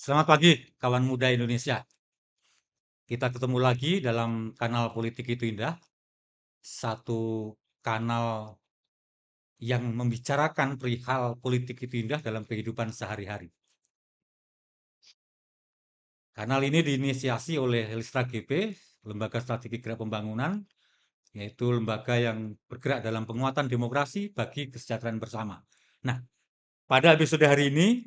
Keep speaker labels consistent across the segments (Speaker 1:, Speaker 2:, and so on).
Speaker 1: Selamat pagi, kawan muda Indonesia. Kita ketemu lagi dalam kanal Politik Itu Indah, satu kanal yang membicarakan perihal politik itu indah dalam kehidupan sehari-hari. Kanal ini diinisiasi oleh Listra GP, Lembaga Strategi Gerak Pembangunan, yaitu lembaga yang bergerak dalam penguatan demokrasi bagi kesejahteraan bersama. Nah, pada episode hari ini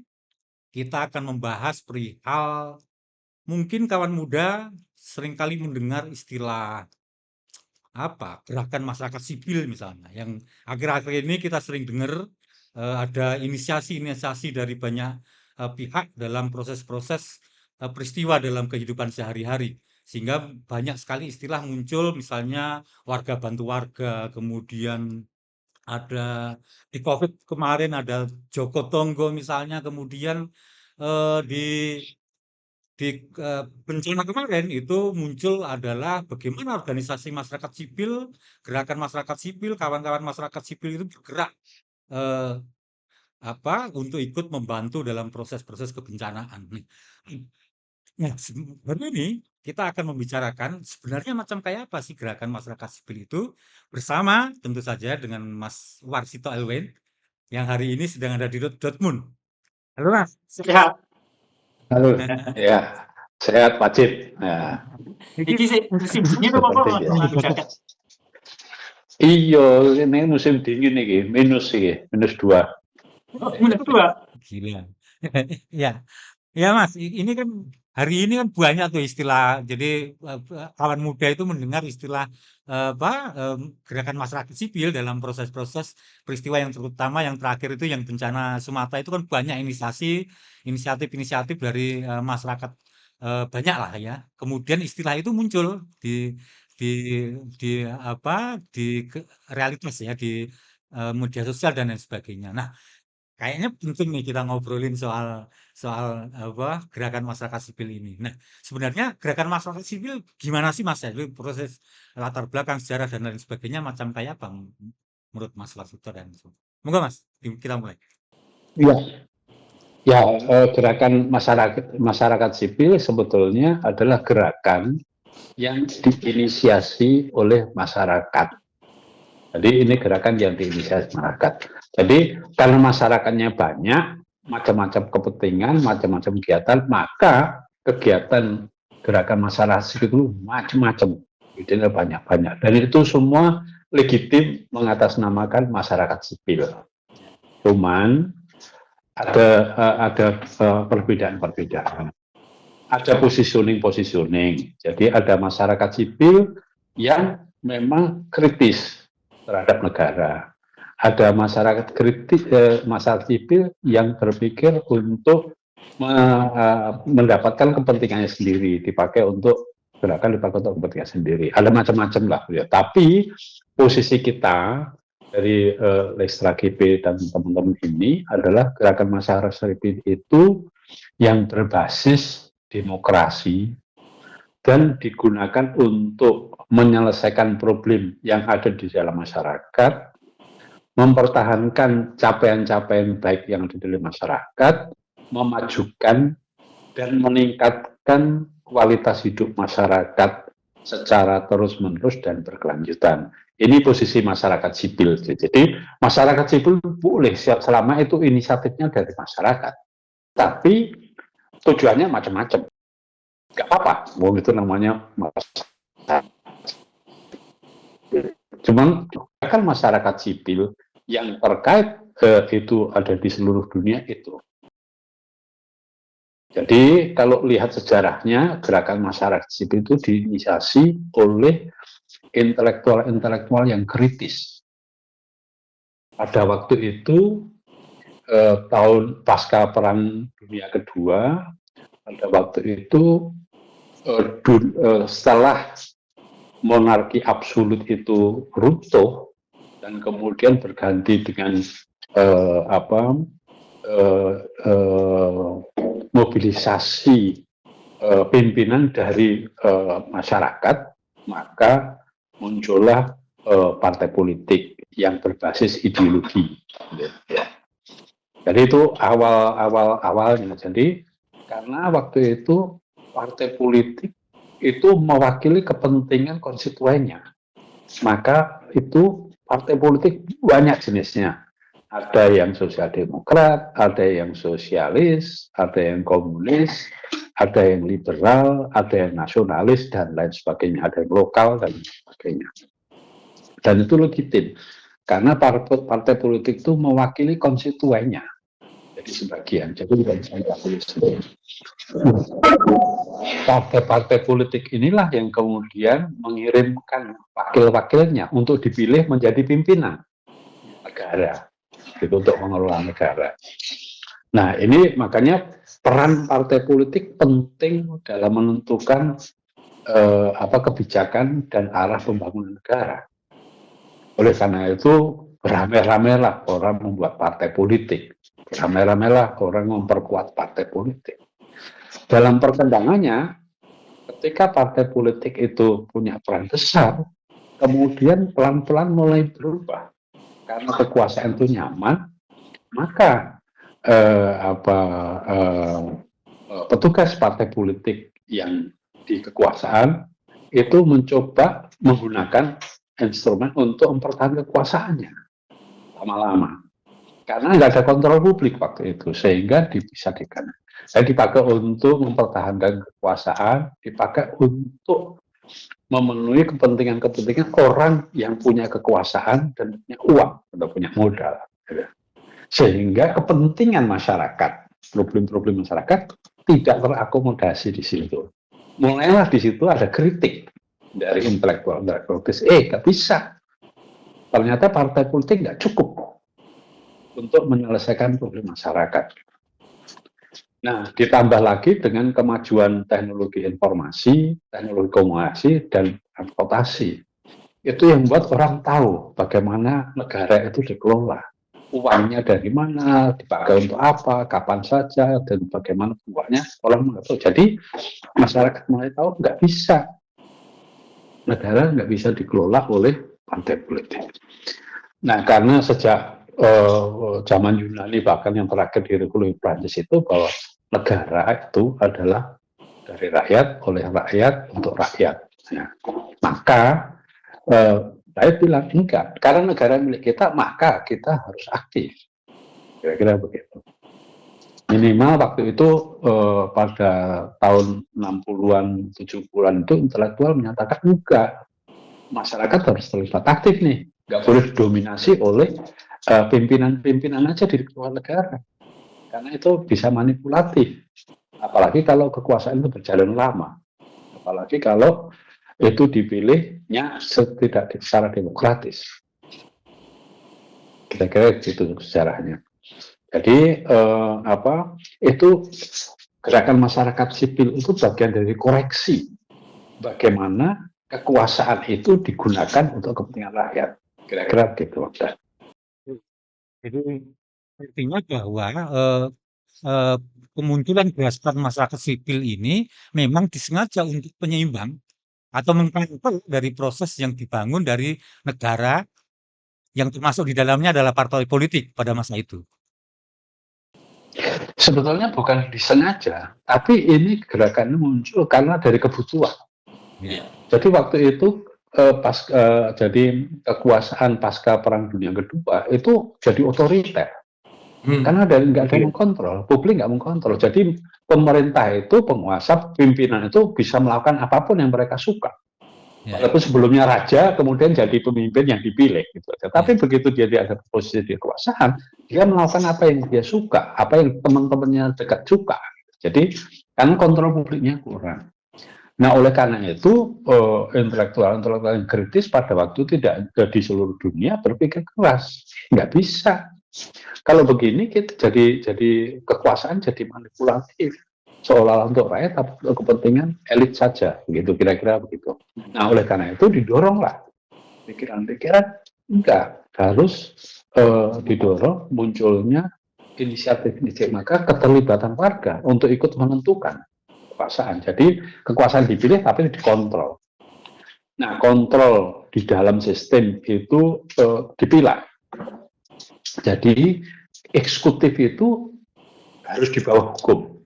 Speaker 1: kita akan membahas perihal mungkin kawan muda seringkali mendengar istilah gerakan masyarakat sipil misalnya, yang akhir-akhir ini kita sering dengar ada inisiasi-inisiasi dari banyak pihak dalam proses-proses peristiwa dalam kehidupan sehari-hari, sehingga banyak sekali istilah muncul, misalnya warga bantu warga, kemudian ada di COVID kemarin ada Joko Tonggo misalnya, kemudian di bencana kemarin itu muncul adalah bagaimana organisasi masyarakat sipil, gerakan masyarakat sipil, kawan-kawan masyarakat sipil itu bergerak eh, untuk ikut membantu dalam proses-proses kebencanaan. Nah, hari ini kita akan membicarakan sebenarnya macam kayak apa sih gerakan masyarakat sipil itu bersama tentu saja dengan Mas Warsito Alwen yang hari ini sedang ada di Dortmund. Halo Mas.
Speaker 2: Sehat.
Speaker 3: Halo, ya, sehat wajib. Ya.
Speaker 2: Iki sih musim dingin apa
Speaker 3: Seperti Iya, ini musim dingin nih, minus sih, -2.
Speaker 2: Minus 2.
Speaker 1: Gila. Ya, ya Mas, ini kan hari ini kan banyak tuh istilah. Jadi kawan muda itu mendengar istilah gerakan masyarakat sipil dalam proses-proses peristiwa yang terutama yang terakhir itu yang bencana Sumatera itu kan banyak inisiatif-inisiatif dari masyarakat banyak lah ya. Kemudian istilah itu muncul di di realitas ya di media sosial dan lain sebagainya. Nah, kayaknya penting nih kita ngobrolin soal soal gerakan masyarakat sipil ini. Nah, sebenarnya gerakan masyarakat sipil gimana sih Mas? Itu proses latar belakang sejarah dan lain sebagainya macam kayak apa menurut Mas Warsito dan Monggo Mas, kita mulai.
Speaker 3: Iya, ya, gerakan masyarakat sipil sebetulnya adalah gerakan yang diinisiasi oleh masyarakat. Jadi ini gerakan yang diinisiasi masyarakat. Jadi karena masyarakatnya banyak, macam-macam kepentingan, macam-macam kegiatan, maka kegiatan gerakan masyarakat sipil itu macam-macam, ide banyak-banyak. Dan itu semua legitim mengatasnamakan masyarakat sipil. Cuman ada perbedaan-perbedaan. Ada positioning. Jadi ada masyarakat sipil yang memang kritis terhadap negara. Ada masyarakat masyarakat sipil yang berpikir untuk mendapatkan kepentingannya sendiri, dipakai untuk kepentingan sendiri. Ada macam-macam lah ya. Tapi posisi kita dari Lestra GP dan teman-teman ini adalah gerakan masyarakat sipil itu yang berbasis demokrasi dan digunakan untuk menyelesaikan problem yang ada di dalam masyarakat, mempertahankan capaian-capaian baik yang ada di masyarakat, memajukan dan meningkatkan kualitas hidup masyarakat secara terus-menerus dan berkelanjutan. Ini posisi masyarakat sipil. Jadi masyarakat sipil boleh selama itu inisiatifnya dari masyarakat. Tapi tujuannya macam-macam. Gak apa-apa, mau itu namanya masyarakat. Cuman kan masyarakat sipil yang terkait itu ada di seluruh dunia itu. Jadi kalau lihat sejarahnya, gerakan masyarakat sipil itu diinisiasi oleh intelektual-intelektual yang kritis. Pada waktu itu tahun pasca Perang Dunia Kedua, pada waktu itu setelah monarki absolut itu runtuh dan kemudian berganti dengan mobilisasi pimpinan dari masyarakat, maka muncullah partai politik yang berbasis ideologi. Jadi itu awalnya. Jadi Karena waktu itu partai politik itu mewakili kepentingan konstituennya. Maka itu partai politik banyak jenisnya. Ada yang sosial demokrat, ada yang sosialis, ada yang komunis, ada yang liberal, ada yang nasionalis, dan lain sebagainya. Ada yang lokal, dan sebagainya. Dan itu legitim. Karena partai politik itu mewakili konstituennya. Jadi sebagian. Jadi bukan saya partai-partai politik inilah yang kemudian mengirimkan wakil-wakilnya untuk dipilih menjadi pimpinan negara, itu untuk mengelola negara. Nah, ini makanya peran partai politik penting dalam menentukan kebijakan dan arah pembangunan negara. Oleh karena itu, rame-ramelah orang membuat partai politik, rame-ramelah orang memperkuat partai politik. Dalam perkembangannya, ketika partai politik itu punya peran besar, kemudian pelan-pelan mulai berubah. Karena kekuasaan itu nyaman, maka petugas partai politik yang di kekuasaan itu mencoba menggunakan instrumen untuk mempertahankan kekuasaannya lama-lama. Karena nggak ada kontrol publik waktu itu, sehingga bisa dipakai untuk mempertahankan kekuasaan, dipakai untuk memenuhi kepentingan-kepentingan orang yang punya kekuasaan dan punya uang atau punya modal. Sehingga kepentingan masyarakat, problem-problem masyarakat tidak terakomodasi di situ. Mulailah di situ ada kritik dari intelektual, nggak bisa. Ternyata partai politik nggak cukup untuk menyelesaikan problem masyarakat. Nah, ditambah lagi dengan kemajuan teknologi informasi, teknologi komunikasi, dan transportasi. Itu yang membuat orang tahu bagaimana negara itu dikelola. Uangnya dari mana, dipakai untuk apa, kapan saja, dan bagaimana uangnya, orang nggak tahu. Jadi, masyarakat mulai tahu nggak bisa. Negara nggak bisa dikelola oleh partai politik. Nah, karena sejak zaman Yunani, bahkan yang terakhir di Republik Prancis itu, bahwa negara itu adalah dari rakyat, oleh rakyat, untuk rakyat. Ya. Maka saya bilang enggak, karena negara milik kita, maka kita harus aktif. Kira-kira begitu. Minimal waktu itu pada tahun 60-an, 70-an itu intelektual menyatakan enggak. Masyarakat harus terlibat aktif nih. Nggak boleh didominasi oleh pimpinan-pimpinan aja di luar negara. Karena itu bisa manipulatif. Apalagi kalau kekuasaan itu berjalan lama. Apalagi kalau itu dipilihnya tidak secara demokratis. Kira-kira itu sejarahnya. Jadi itu gerakan masyarakat sipil itu bagian dari koreksi bagaimana kekuasaan itu digunakan untuk kepentingan rakyat. Kira-kira gitu.
Speaker 1: Jadi artinya bahwa kemunculan gerakan masyarakat sipil ini memang disengaja untuk penyeimbang atau mengkantel dari proses yang dibangun dari negara yang termasuk di dalamnya adalah partai politik pada masa itu.
Speaker 3: Sebetulnya bukan disengaja, tapi ini gerakan muncul karena dari kebutuhan.
Speaker 1: Ya.
Speaker 3: Jadi waktu itu jadi kekuasaan pasca Perang Dunia Kedua itu jadi otoriter. Karena nggak ada yang mengkontrol, publik nggak mengkontrol. Jadi pemerintah itu, penguasa, pimpinan itu bisa melakukan apapun yang mereka suka. Walaupun sebelumnya raja, kemudian jadi pemimpin yang dipilih. Gitu. Tapi begitu dia ada posisi di kekuasaan, dia melakukan apa yang dia suka, apa yang teman-temannya dekat suka. Jadi karena kontrol publiknya kurang. Nah, oleh karena itu intelektual yang kritis pada waktu tidak di seluruh dunia berpikir keras, nggak bisa. Kalau begini kita jadi kekuasaan jadi manipulatif, seolah-olah untuk rakyat tapi untuk kepentingan elit saja, begitu kira-kira begitu. Nah, oleh karena itu didoronglah pikiran-pikiran enggak harus didorong munculnya inisiatif, maka keterlibatan warga untuk ikut menentukan kekuasaan. Jadi kekuasaan dipilih tapi dikontrol. Nah, kontrol di dalam sistem itu dipilah. Jadi eksekutif itu harus di bawah hukum.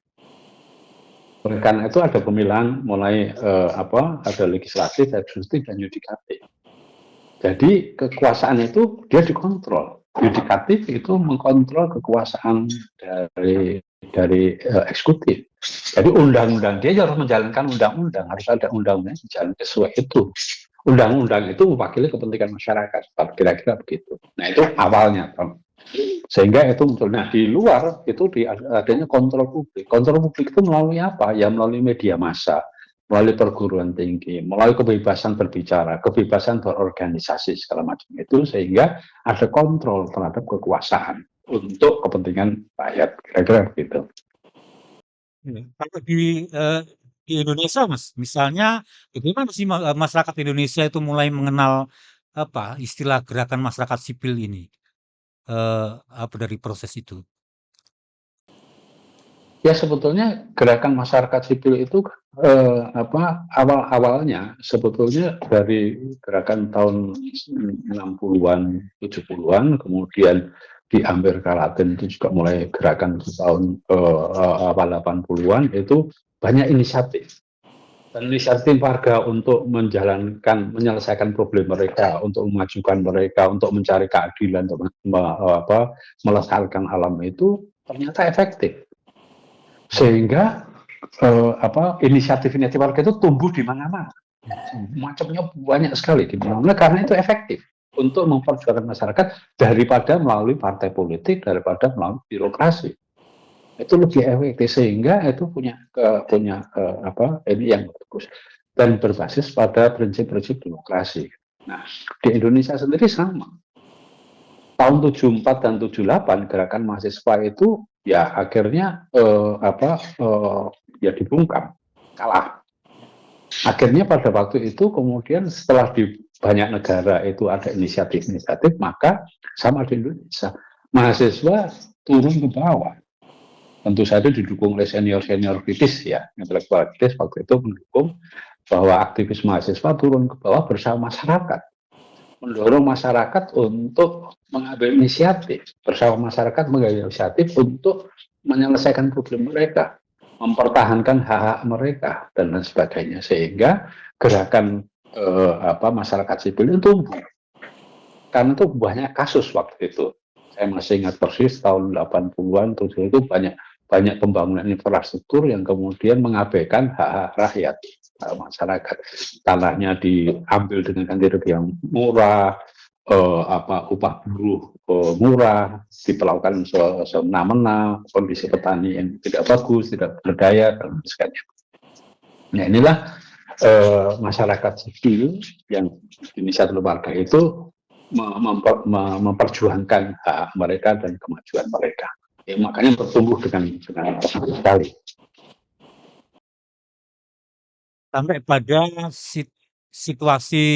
Speaker 3: Oleh karena itu ada pemilihan mulai ada legislatif, eksekutif, dan yudikatif. Jadi kekuasaan itu dia dikontrol. Yudikatif itu mengkontrol kekuasaan dari eksekutif. Jadi undang-undang dia harus menjalankan undang-undang, harus ada undang-undang yang dijalankan sesuai itu. Undang-undang itu mewakili kepentingan masyarakat, kira-kira begitu. Nah itu awalnya, sehingga itu muncul. Nah di luar itu adanya kontrol publik. Kontrol publik itu melalui apa? Ya melalui media massa, melalui perguruan tinggi, melalui kebebasan berbicara, kebebasan berorganisasi segala macam itu, sehingga ada kontrol terhadap kekuasaan untuk kepentingan rakyat, kira-kira begitu.
Speaker 1: Kalau di Indonesia, Mas, misalnya bagaimana sih masyarakat Indonesia itu mulai mengenal apa istilah gerakan masyarakat sipil ini? Apa dari proses itu?
Speaker 3: Ya sebetulnya gerakan masyarakat sipil itu awal-awalnya sebetulnya dari gerakan tahun 60-an, 70-an, kemudian di Amerika Latin itu juga mulai gerakan di tahun awal 80-an itu banyak inisiatif. Dan inisiatif warga untuk menyelesaikan problem mereka, untuk memajukan mereka, untuk mencari keadilan, untuk melestarikan alam itu ternyata efektif. Sehingga inisiatif-inisiatif warga itu tumbuh di mana-mana. Macamnya banyak sekali di mana-mana karena itu efektif untuk memperjuangkan masyarakat daripada melalui partai politik, daripada melalui birokrasi. Itu lebih efektif sehingga itu punya ini yang bagus dan berbasis pada prinsip-prinsip demokrasi. Nah, di Indonesia sendiri sama. Tahun 74 dan 78 gerakan mahasiswa itu ya akhirnya ya dibungkam, kalah. Akhirnya pada waktu itu kemudian setelah di banyak negara itu ada inisiatif-inisiatif, maka sama di Indonesia mahasiswa turun ke bawah. Tentu saja didukung oleh senior-senior kritis ya, intelektual kritis waktu itu mendukung bahwa aktivis mahasiswa turun ke bawah bersama masyarakat, mendorong masyarakat untuk mengambil inisiatif, bersama masyarakat mengambil inisiatif untuk menyelesaikan problem mereka, mempertahankan hak-hak mereka dan lain sebagainya, sehingga gerakan masyarakat sipil itu tumbuh. Karena itu banyak kasus waktu itu. Saya masih ingat persis tahun 80-an itu banyak pembangunan infrastruktur yang kemudian mengabaikan hak-hak rakyat masyarakat. Tanahnya diambil dengan ganti yang murah, upah buruh murah, diperlakukan semena-mena, kondisi petani yang tidak bagus, tidak berdaya dan sebagainya. Nah inilah masyarakat sipil yang inisiatif warga itu memperjuangkan hak mereka dan kemajuan mereka. Ya, makanya bertumbuh dengan sekali.
Speaker 1: Sampai pada situasi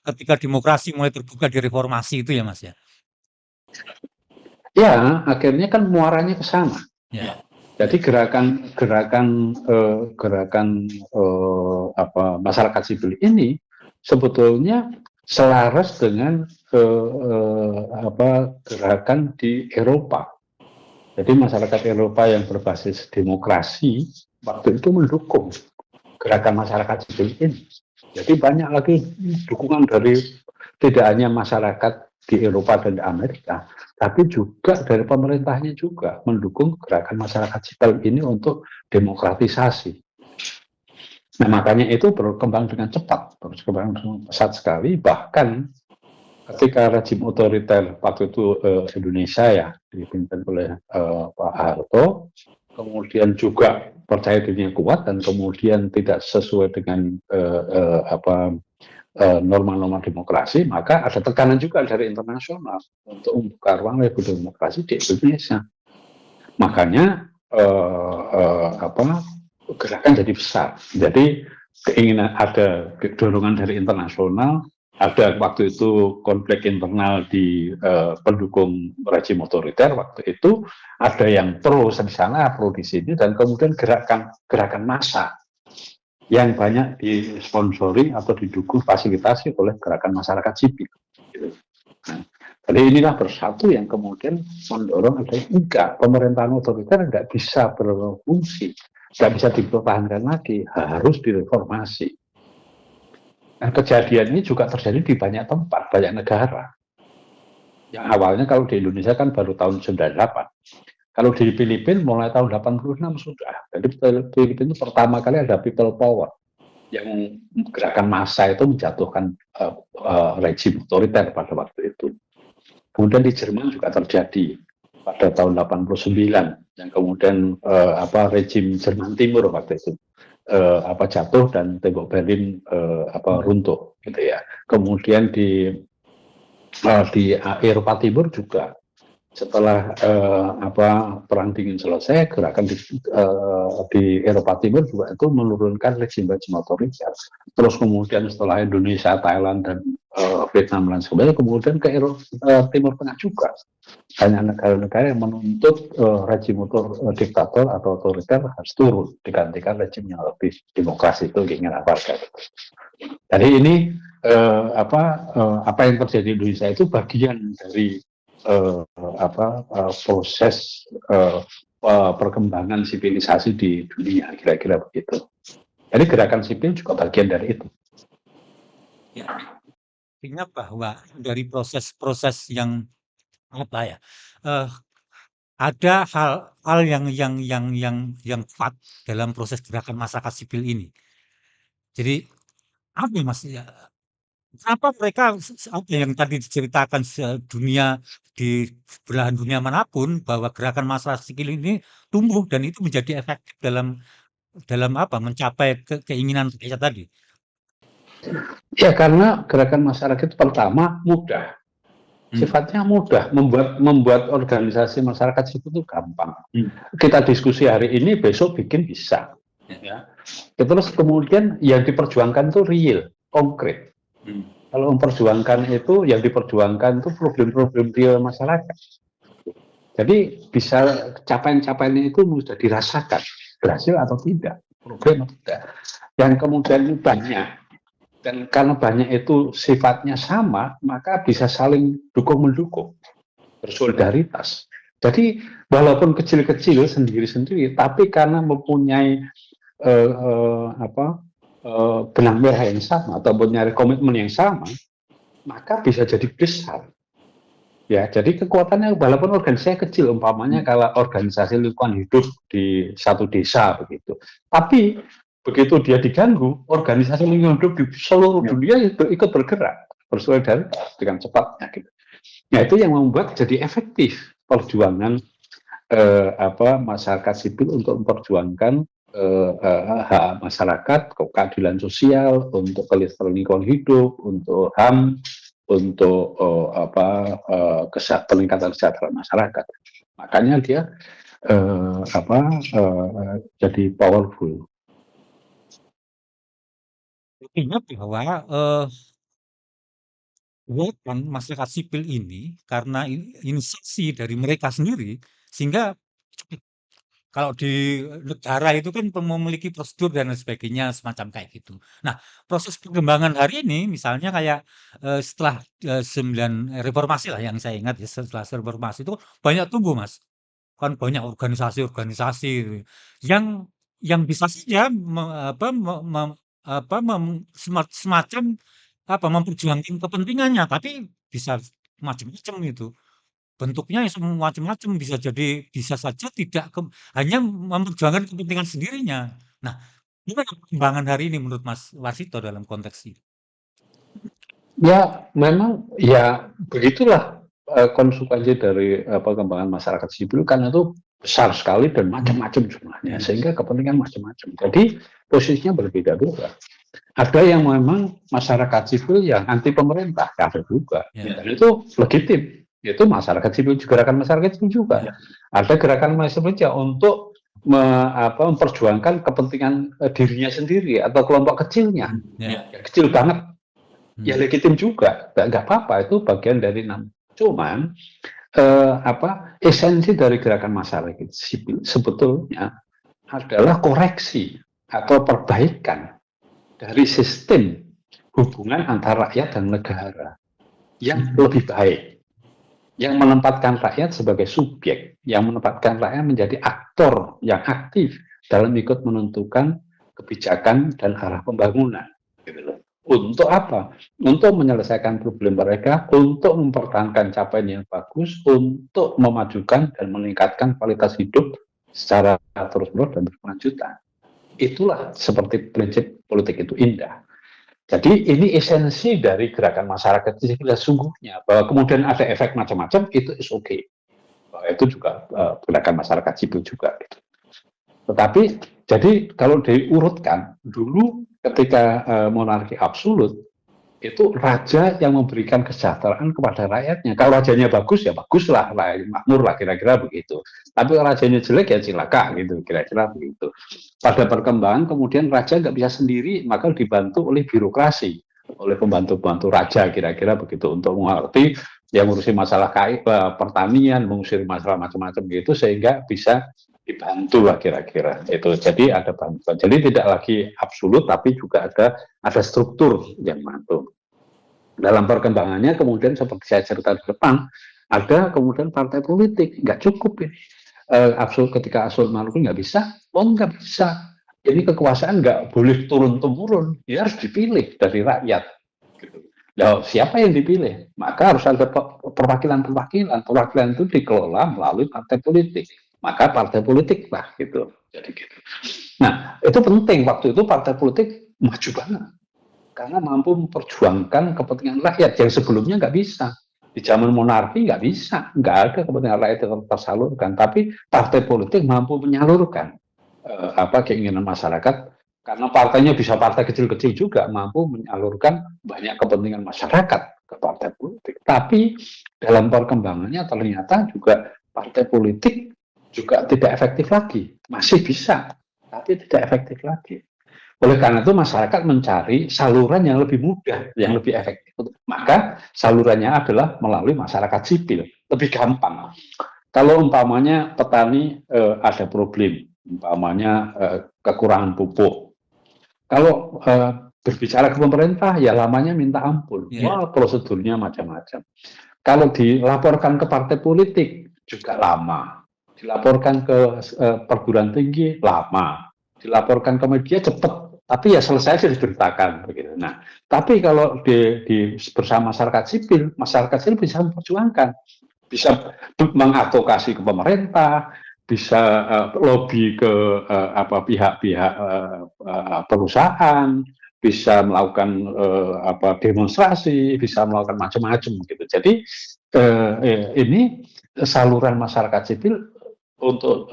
Speaker 1: ketika demokrasi mulai terbuka di reformasi itu ya, Mas ya?
Speaker 3: Ya, akhirnya kan muaranya ke sana.
Speaker 1: Ya.
Speaker 3: Jadi gerakan masyarakat sipil ini sebetulnya selaras dengan gerakan di Eropa. Jadi masyarakat Eropa yang berbasis demokrasi waktu itu mendukung gerakan masyarakat sipil ini. Jadi banyak lagi dukungan dari tidak hanya masyarakat di Eropa dan di Amerika, tapi juga dari pemerintahnya juga mendukung gerakan masyarakat sipil ini untuk demokratisasi. Nah makanya itu berkembang dengan cepat, berkembang dengan pesat sekali, bahkan ketika rejim otoriter waktu itu Indonesia ya dipimpin oleh Pak Harto, kemudian juga percaya dirinya kuat dan kemudian tidak sesuai dengan norma-norma demokrasi, maka ada tekanan juga dari internasional untuk membuka ruang bagi demokrasi di Indonesia. Makanya gerakan jadi besar. Jadi keinginan ada dorongan dari internasional. Ada waktu itu konflik internal di pendukung rejim otoriter waktu itu, ada yang pro di sana, pro di sini, dan kemudian gerakan massa yang banyak disponsori atau didukung fasilitasi oleh gerakan masyarakat sipil. Nah, jadi inilah bersatu yang kemudian mendorong ada pemerintahan otoriter tidak bisa berfungsi nggak bisa dipertahankan lagi, harus direformasi. Dan kejadian ini juga terjadi di banyak tempat, banyak negara. Yang awalnya kalau di Indonesia kan baru tahun 98. Kalau di Filipina mulai tahun 86 sudah. Jadi Filipina itu pertama kali ada people power yang gerakan massa itu menjatuhkan rejim otoriter pada waktu itu. Kemudian di Jerman juga terjadi pada tahun 89 yang kemudian rejim Jerman Timur waktu itu jatuh dan tembok Berlin runtuh gitu ya. Kemudian di Eropa Timur juga setelah perang dingin selesai, gerakan di Eropa Timur juga itu menurunkan rejim-rejim otoriter. Terus kemudian setelah Indonesia, Thailand dan Vietnam dan sebagainya, kemudian ke Timur Tengah juga banyak negara-negara yang menuntut rejim diktator atau otoriter harus turun digantikan rejim yang lebih demokrasi, itu keinginan warga. Jadi ini apa yang terjadi di Indonesia itu bagian dari proses perkembangan sivilisasi di dunia, kira-kira begitu. Jadi gerakan sipil juga bagian dari itu.
Speaker 1: Ya, artinya bahwa dari proses-proses yang ada hal yang kuat dalam proses gerakan masyarakat sipil ini. Jadi apa ya, Mas? Ya, kenapa mereka apa yang tadi diceritakan dunia di belahan dunia manapun bahwa gerakan masyarakat sipil ini tumbuh dan itu menjadi efektif dalam mencapai keinginan rakyat tadi.
Speaker 3: Ya karena gerakan masyarakat itu pertama mudah, sifatnya mudah, membuat organisasi masyarakat sipil itu gampang. Kita diskusi hari ini, besok bikin bisa. Ya. Terus kemudian yang diperjuangkan itu real, konkret. Kalau memperjuangkan itu, yang diperjuangkan itu problem-problem real masyarakat. Jadi bisa capaian-capaiannya itu sudah dirasakan, berhasil atau tidak, problem atau tidak. Yang kemudian banyak, dan karena banyak itu sifatnya sama, maka bisa saling dukung-mendukung, bersolidaritas. Jadi walaupun kecil-kecil sendiri-sendiri, tapi karena mempunyai benang merah yang sama atau punya komitmen yang sama, maka bisa jadi besar. Ya, jadi kekuatannya walaupun organisasinya kecil, umpamanya kalau organisasi lingkungan hidup di satu desa begitu, tapi begitu dia diganggu, organisasi lingkungan hidup di seluruh dunia itu ikut bergerak, bersolidaritas dengan cepatnya. Gitu. Nah itu yang membuat jadi efektif perjuangan masyarakat sipil untuk memperjuangkan hak masyarakat, keadilan sosial, untuk kelestarian lingkungan hidup, untuk HAM, untuk peningkatan kesejahteraan masyarakat. Makanya dia jadi powerful.
Speaker 1: Artinya bahwa gerakan masyarakat sipil ini karena inisiasi dari mereka sendiri, sehingga kalau di negara itu kan memiliki prosedur dan lain sebagainya semacam kayak gitu. Nah, proses perkembangan hari ini misalnya kayak setelah 9 reformasi lah yang saya ingat ya, setelah reformasi itu banyak tumbuh Mas. Kan banyak organisasi-organisasi yang bisa saja semacam memperjuangkan kepentingannya, tapi bisa macam-macam itu. Bentuknya macam-macam, bisa saja tidak hanya memperjuangkan kepentingan sendirinya. Nah, gimana perkembangan hari ini menurut Mas Warsito dalam konteks ini?
Speaker 3: Ya, memang ya begitulah konsekuensi dari perkembangan masyarakat sipil, karena itu besar sekali dan macam-macam jumlahnya, sehingga kepentingan macam-macam. Jadi posisinya berbeda-beda. Ada yang memang masyarakat sipil yang anti pemerintah, ada juga, dan itu legitim. Itu masyarakat sipil juga, gerakan masyarakat sipil juga. Ada gerakan masyarakat sipil untuk memperjuangkan kepentingan dirinya sendiri atau kelompok kecilnya, kecil banget. Ya legitim juga, nggak apa-apa, itu bagian dari cuman esensi dari gerakan masyarakat sipil sebetulnya adalah koreksi atau perbaikan dari sistem hubungan antara rakyat dan negara yang lebih baik, yang menempatkan rakyat sebagai subjek, yang menempatkan rakyat menjadi aktor yang aktif dalam ikut menentukan kebijakan dan arah pembangunan. Gitu loh. Untuk apa? Untuk menyelesaikan problem mereka, untuk mempertahankan capaian yang bagus, untuk memajukan dan meningkatkan kualitas hidup secara terus-menerus dan berkelanjutan. Itulah seperti prinsip politik itu indah. Jadi ini esensi dari gerakan masyarakat sipil sesungguhnya, bahwa kemudian ada efek macam-macam itu is okay. Bahwa itu juga gerakan masyarakat sipil juga. Gitu. Tetapi jadi kalau diurutkan dulu ketika monarki absolut itu raja yang memberikan kesejahteraan kepada rakyatnya. Kalau rajanya bagus ya baguslah, makmur lah kira-kira begitu. Tapi kalau rajanya jelek ya cilaka gitu, kira-kira begitu. Pada perkembangan kemudian raja nggak bisa sendiri, maka dibantu oleh birokrasi, oleh pembantu-pembantu raja kira-kira begitu untuk mengerti yang ngurusi masalah pertanian, mengusir masalah macam-macam gitu sehingga bisa dibantu lah kira-kira itu. Jadi ada bantuan. Jadi tidak lagi absolut tapi juga ada struktur yang mantul. Dalam perkembangannya kemudian seperti saya cerita di depan ada kemudian partai politik nggak cukup ini ketika absolut monarki nggak bisa, nggak bisa. Ini kekuasaan nggak boleh turun-temurun, ya harus dipilih dari rakyat. Gitu. Nah, siapa yang dipilih? Maka harus ada perwakilan. Perwakilan itu dikelola melalui partai politik. Maka partai politik lah gitu. Jadi gitu. Nah, itu penting waktu itu partai politik maju banget karena mampu memperjuangkan kepentingan rakyat yang sebelumnya nggak bisa. Di zaman monarki nggak bisa, nggak ada kepentingan rakyat yang tersalurkan. Tapi partai politik mampu menyalurkan keinginan masyarakat karena partainya bisa partai kecil-kecil juga mampu menyalurkan banyak kepentingan masyarakat ke partai politik. Tapi dalam perkembangannya ternyata juga partai politik juga tidak efektif lagi, masih bisa, tapi tidak efektif lagi. Oleh karena itu masyarakat mencari saluran yang lebih mudah, yang lebih efektif. Maka salurannya adalah melalui masyarakat sipil, lebih gampang. Kalau umpamanya petani ada problem, umpamanya kekurangan pupuk. Kalau berbicara ke pemerintah, ya lamanya minta ampun. Wah, prosedurnya macam-macam. Kalau dilaporkan ke partai politik, juga lama. Dilaporkan ke perguruan tinggi, lama. Dilaporkan ke media, cepat. Tapi ya selesai diberitakan begitu. Nah, tapi kalau bersama masyarakat sipil bisa memperjuangkan, bisa mengadvokasi ke pemerintah, bisa lobby ke pihak-pihak perusahaan, bisa melakukan demonstrasi, bisa melakukan macam-macam gitu. Jadi ini saluran masyarakat sipil untuk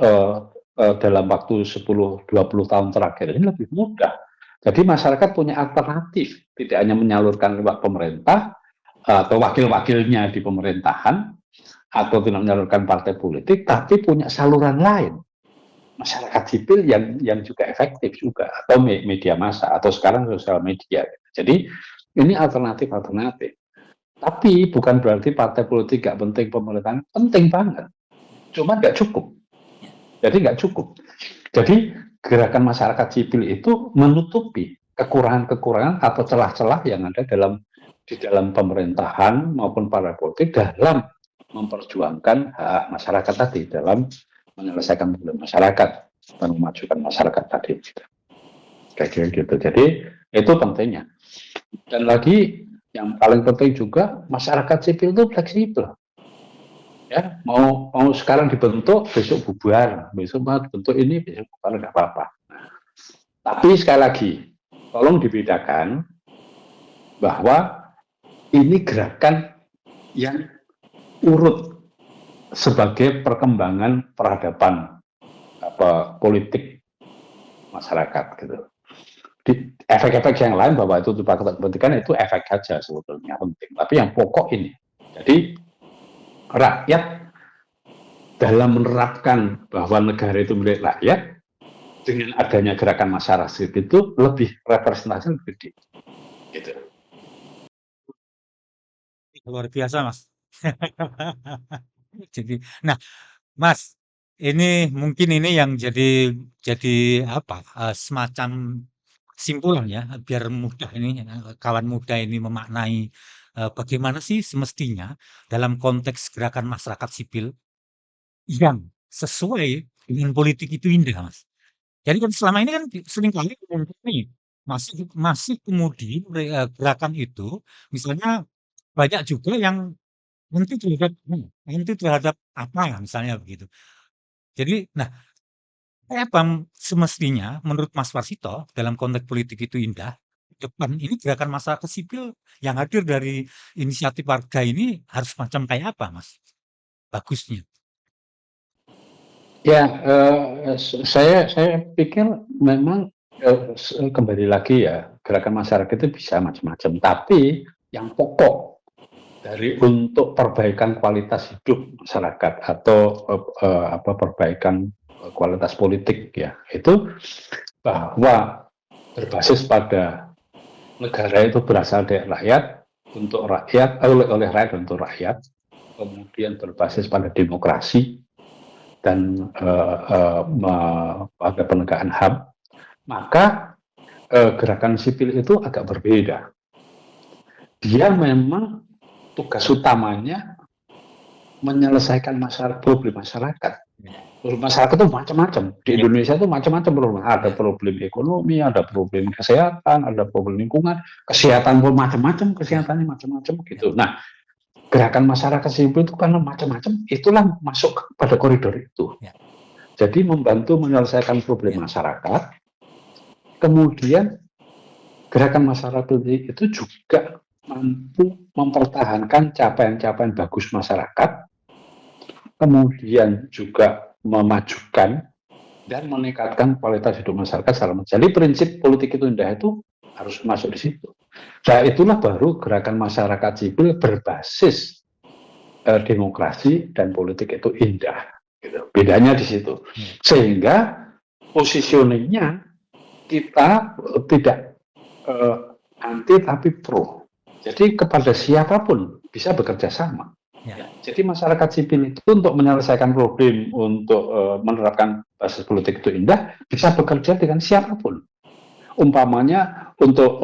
Speaker 3: dalam waktu 10-20 tahun terakhir ini lebih mudah. Jadi masyarakat punya alternatif, tidak hanya menyalurkan lewat pemerintah atau wakil-wakilnya di pemerintahan atau tidak menyalurkan partai politik, tapi punya saluran lain. Masyarakat sipil yang juga efektif juga atau media massa atau sekarang sosial media. Jadi ini alternatif. Tapi bukan berarti partai politik gak penting, pemerintahan penting banget. Cuma nggak cukup. Jadi gerakan masyarakat sipil itu menutupi kekurangan-kekurangan atau celah-celah yang ada di dalam pemerintahan maupun partai politik dalam memperjuangkan hak masyarakat tadi, dalam menyelesaikan problem masyarakat dan memajukan masyarakat tadi. Kayak gitu. Jadi itu pentingnya. Dan lagi yang paling penting juga masyarakat sipil itu fleksibel. Ya, mau sekarang dibentuk, besok bubar, besok mau dibentuk ini, besok bubar, nggak apa-apa. Tapi sekali lagi, tolong dibedakan bahwa ini gerakan yang urut sebagai perkembangan peradaban politik masyarakat gitu. Di efek-efek yang lain bahwa itu pendidikan itu efek saja sebetulnya penting. Tapi yang pokok ini, jadi rakyat dalam menerapkan bahwa negara itu milik rakyat dengan adanya gerakan masyarakat itu lebih representasi lebih gede. Gitu.
Speaker 1: Luar biasa, Mas. Jadi, nah, Mas, ini mungkin ini yang jadi apa? Semacam kesimpulan ya, biar mudah ini kawan muda ini memaknai bagaimana sih semestinya dalam konteks gerakan masyarakat sipil yang sesuai dengan politik itu indah, Mas. Jadi kan selama ini kan seringkali nih masih masih kemudian gerakan itu misalnya banyak juga yang anti terhadap apa misalnya begitu. Jadi, nah, apa semestinya menurut Mas Warsito dalam konteks politik itu indah, ke depan ini gerakan masyarakat sipil yang hadir dari inisiatif warga ini harus macam kayak apa, Mas? Bagusnya.
Speaker 3: Ya, saya pikir memang kembali lagi ya, gerakan masyarakat itu bisa macam-macam, tapi yang pokok dari untuk perbaikan kualitas hidup masyarakat atau apa perbaikan kualitas politik ya, itu bahwa berbasis pada negara itu berasal dari rakyat untuk rakyat, oleh rakyat untuk rakyat, kemudian berbasis pada demokrasi dan pada penegakan HAM, maka gerakan sipil itu agak berbeda. Dia memang tugas utamanya menyelesaikan problem masyarakat. Problem masyarakat itu macam-macam. Di Indonesia itu macam-macam problem. Ada problem ekonomi, ada problem kesehatan, ada problem lingkungan. Kesehatan pun macam-macam, kesehatannya macam-macam gitu. Nah, gerakan masyarakat sipil itu karena macam-macam, itulah masuk pada koridor itu. Jadi membantu menyelesaikan problem masyarakat. Kemudian gerakan masyarakat itu juga mampu mempertahankan capaian-capaian bagus masyarakat, kemudian juga memajukan dan meningkatkan kualitas hidup masyarakat secara. Jadi prinsip politik itu indah itu harus masuk di situ. Nah, itulah baru gerakan masyarakat sipil berbasis demokrasi dan politik itu indah. Gitu. Bedanya di situ. Sehingga positioningnya kita tidak anti tapi pro. Jadi kepada siapapun bisa bekerja sama. Ya. Jadi masyarakat sipil itu untuk menyelesaikan problem, untuk menerapkan basis politik itu indah, bisa bekerja dengan siapapun. Umpamanya untuk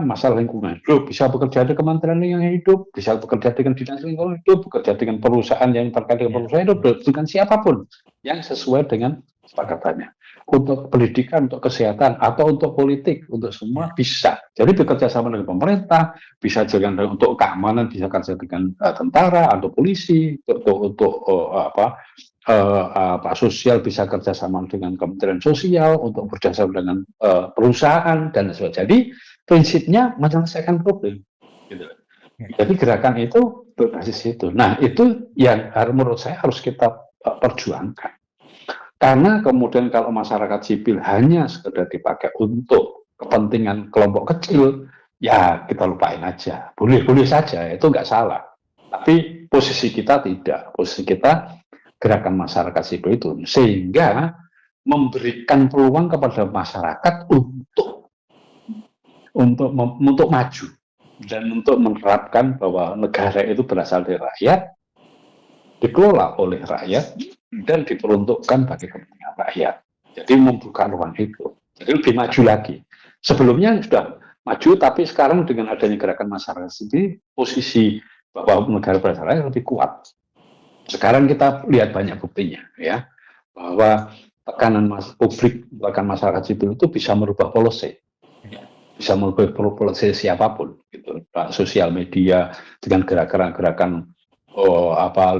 Speaker 3: masalah lingkungan hidup, bisa bekerja di Kementerian Lingkungan Hidup, bisa bekerja dengan Dinas Lingkungan Hidup, bekerja dengan perusahaan yang terkait dengan perusahaan hidup, dengan siapapun yang sesuai dengan kesepakatannya. Untuk pendidikan, untuk kesehatan, atau untuk politik, untuk semua bisa. Jadi bekerja sama dengan pemerintah, bisa dengan untuk keamanan, bisa kerja dengan tentara atau polisi, untuk Pak Sosial bisa kerjasama dengan Kementerian Sosial untuk kerjasama dengan perusahaan dan sebagainya. Jadi prinsipnya menyelesaikan problem. Gitu. Jadi gerakan itu berbasis itu. Nah itu yang menurut saya harus kita perjuangkan. Karena kemudian kalau masyarakat sipil hanya sekedar dipakai untuk kepentingan kelompok kecil, ya kita lupain aja. Boleh-boleh saja, itu nggak salah. Tapi posisi kita tidak. Posisi kita gerakan masyarakat sipil itu, sehingga memberikan peluang kepada masyarakat untuk maju dan untuk menerapkan bahwa negara itu berasal dari rakyat, dikelola oleh rakyat dan diperuntukkan bagi kepentingan rakyat. Jadi membuka ruang itu. Jadi lebih maju lagi. Sebelumnya sudah maju, tapi sekarang dengan adanya gerakan masyarakat sipil, posisi bahwa negara berasal dari rakyat lebih kuat. Sekarang kita lihat banyak buktinya, ya, bahwa tekanan publik, bahkan masyarakat sipil itu bisa merubah policy, bisa merubah policy siapapun, gitu. Sosial media dengan gerakan-gerakan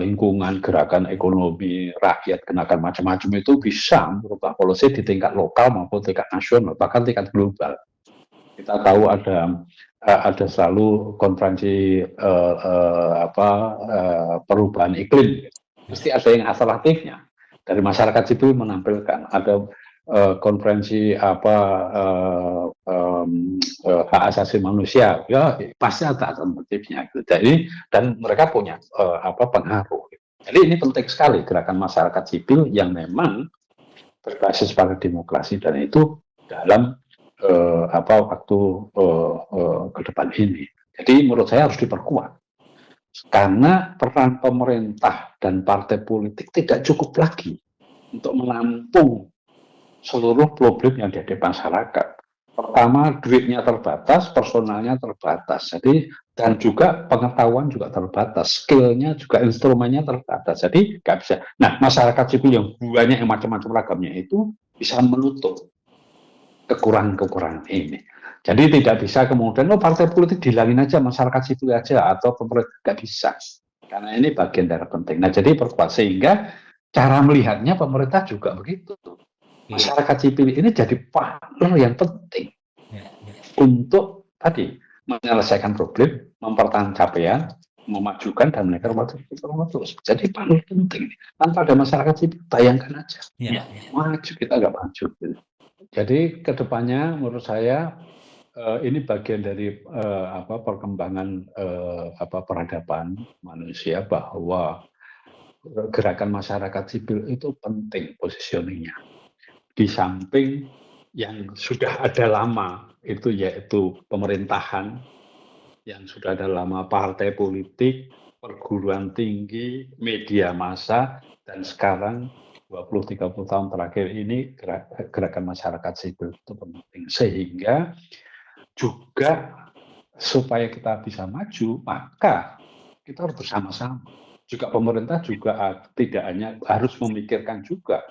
Speaker 3: lingkungan, gerakan ekonomi, rakyat, gerakan macam-macam itu bisa merubah policy di tingkat lokal maupun tingkat nasional, bahkan tingkat global. Kita tahu ada selalu konferensi perubahan iklim, mesti ada yang alternatifnya dari masyarakat sipil menampilkan, ada konferensi hak asasi manusia, ya pasti ada alternatifnya. Jadi dan mereka punya pengaruh. Jadi ini penting sekali gerakan masyarakat sipil yang memang berbasis pada demokrasi, dan itu dalam waktu ke depan ini. Jadi menurut saya harus diperkuat. Karena peran pemerintah dan partai politik tidak cukup lagi untuk menampung seluruh problem yang dihadapi masyarakat. Pertama, duitnya terbatas, personalnya terbatas. Jadi dan juga pengetahuan juga terbatas, skillnya juga, instrumennya terbatas. Jadi nggak bisa. Nah, masyarakat sipil yang banyak yang macam-macam ragamnya itu bisa menutup kekurangan-kekurangan ini. Jadi tidak bisa kemudian partai politik dihilangin aja, masyarakat sipil aja, atau pemerintah, nggak bisa. Karena ini bagian dari penting. Nah, jadi perkuat, sehingga cara melihatnya pemerintah juga begitu. Masyarakat sipil ini jadi partner yang penting untuk tadi menyelesaikan problem, mempertahankan capaian, memajukan dan menaikkan terus. Jadi paling penting. Tanpa ada masyarakat sipil, bayangkan aja. Maju kita nggak maju. Jadi kedepannya menurut saya ini bagian dari perkembangan peradaban manusia, bahwa gerakan masyarakat sipil itu penting positioningnya. Di samping yang sudah ada lama, itu yaitu pemerintahan, yang sudah ada lama partai politik, perguruan tinggi, media massa, dan sekarang 20-30 tahun terakhir ini gerakan masyarakat sipil itu penting. Sehingga juga supaya kita bisa maju, maka kita harus bersama-sama. Juga pemerintah juga tidak hanya harus memikirkan juga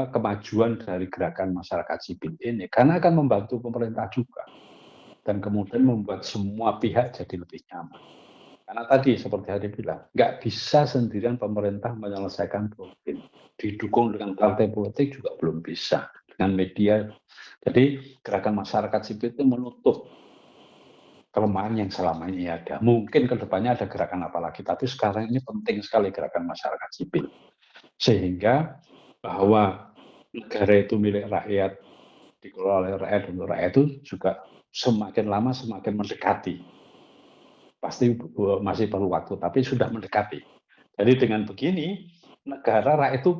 Speaker 3: kemajuan dari gerakan masyarakat sipil ini, karena akan membantu pemerintah juga, dan kemudian membuat semua pihak jadi lebih nyaman. Karena tadi seperti Hadi bilang, nggak bisa sendirian pemerintah menyelesaikan problem. Didukung dengan partai politik juga belum bisa, dengan media. Jadi gerakan masyarakat sipil itu menutup kelemahan yang selama ini ada. Mungkin kedepannya ada gerakan apa lagi, tapi sekarang ini penting sekali gerakan masyarakat sipil. Sehingga bahwa negara itu milik rakyat, dikelola oleh rakyat untuk rakyat, itu juga semakin lama semakin mendekati. Pasti masih perlu waktu, tapi sudah mendekati. Jadi dengan begini, negara rakyat itu,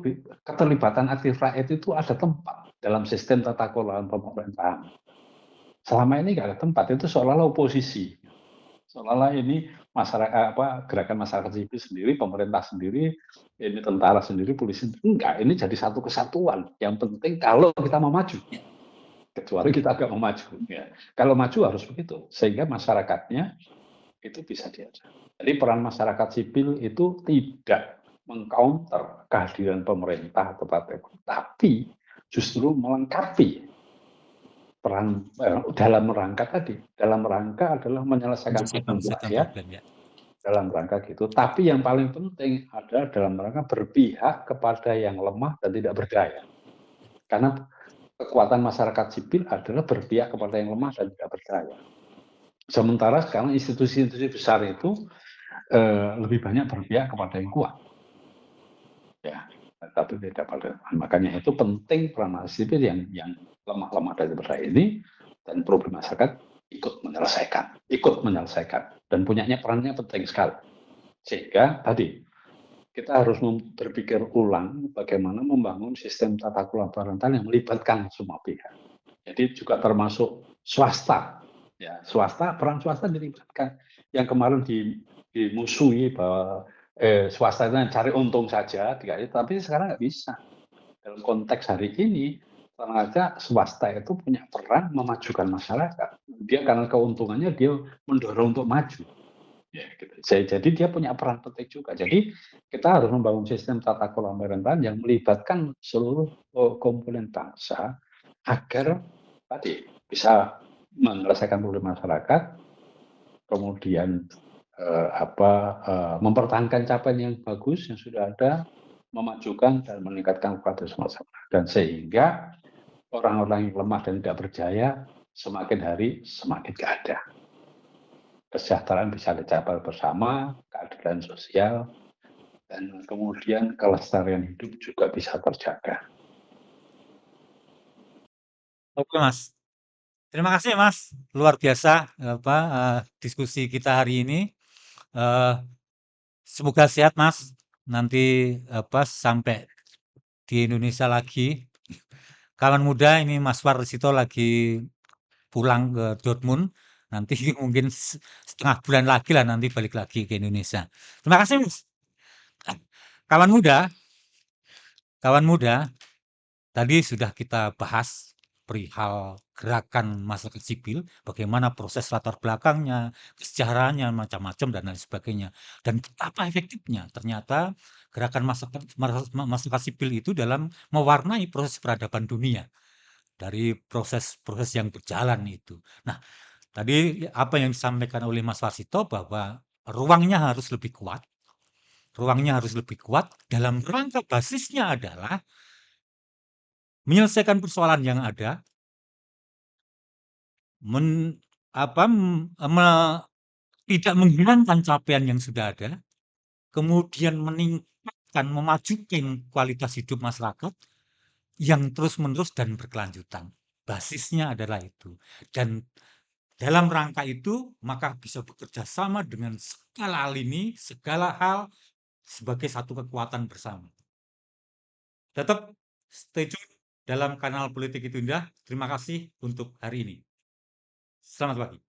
Speaker 3: keterlibatan aktif rakyat itu ada tempat dalam sistem tata kelola pemerintahan. Selama ini nggak ada tempat, itu seolah-olah oposisi. Seolah-olah ini masyarakat gerakan masyarakat sipil sendiri, pemerintah sendiri, ini tentara sendiri, polisi enggak, ini jadi satu kesatuan. Yang penting kalau kita mau maju, kecuali kita agak mau maju. Ya. Kalau maju harus begitu, sehingga masyarakatnya itu bisa diajak. Jadi peran masyarakat sipil itu tidak mengcounter kehadiran pemerintah atau partai, tapi justru melengkapi peran dalam rangka tadi. Dalam rangka adalah menyelesaikan problem rakyat. Dalam rangka gitu. Tapi yang paling penting adalah dalam rangka berpihak kepada yang lemah dan tidak berdaya. Karena kekuatan masyarakat sipil adalah berpihak kepada yang lemah dan tidak berdaya. Sementara sekarang institusi-institusi besar itu lebih banyak berpihak kepada yang kuat. Ya, tapi tidak pada. Makanya itu penting peran masyarakat sipil yang lemah-lemah dari berdaya ini, dan problem masyarakat ikut menyelesaikan dan punyanya perannya penting sekali. Sehingga tadi kita harus berpikir ulang bagaimana membangun sistem tata kelola pemerintahan yang melibatkan semua pihak. Jadi juga termasuk swasta. Ya, peran swasta dilibatkan. Yang kemarin dimusuhi bahwa swasta itu cari untung saja, tapi sekarang nggak bisa. Dalam konteks hari ini, ternyata swasta itu punya peran memajukan masyarakat. Dia karena keuntungannya dia mendorong untuk maju. Ya, gitu. Jadi dia punya peran penting juga. Jadi kita harus membangun sistem tata kelola pemerintahan yang melibatkan seluruh komponen bangsa agar tadi bisa menyelesaikan problem masyarakat, kemudian mempertahankan capaian yang bagus yang sudah ada, memajukan dan meningkatkan kualitas masyarakat, dan sehingga orang-orang yang lemah dan tidak berjaya semakin hari semakin tidak ada. Kesejahteraan bisa dicapai bersama, keadilan sosial, dan kemudian kelestarian hidup juga bisa terjaga.
Speaker 1: Oke Mas, terima kasih Mas, luar biasa diskusi kita hari ini. Semoga sehat Mas, nanti sampai di Indonesia lagi. Kawan muda ini Mas Warsito lagi pulang ke Dortmund, nanti mungkin setengah bulan lagi lah nanti balik lagi ke Indonesia. Terima kasih Mas. Kawan muda, tadi sudah kita bahas perihal gerakan masyarakat sipil, bagaimana proses latar belakangnya, kesejahterwaannya, macam-macam dan lain sebagainya. Dan betapa efektifnya ternyata gerakan masyarakat sipil itu dalam mewarnai proses peradaban dunia dari proses-proses yang berjalan itu. Nah, tadi apa yang disampaikan oleh Mas Warsito bahwa ruangnya harus lebih kuat dalam rangka basisnya adalah menyelesaikan persoalan yang ada, men, apa, tidak menghilangkan capaian yang sudah ada, kemudian meningkatkan, memajukan kualitas hidup masyarakat yang terus-menerus dan berkelanjutan. Basisnya adalah itu. Dan dalam rangka itu, maka bisa bekerja sama dengan segala lini, segala hal sebagai satu kekuatan bersama. Tetap stay tune dalam kanal Politik Itu Indah. Terima kasih untuk hari ini. Selamat pagi.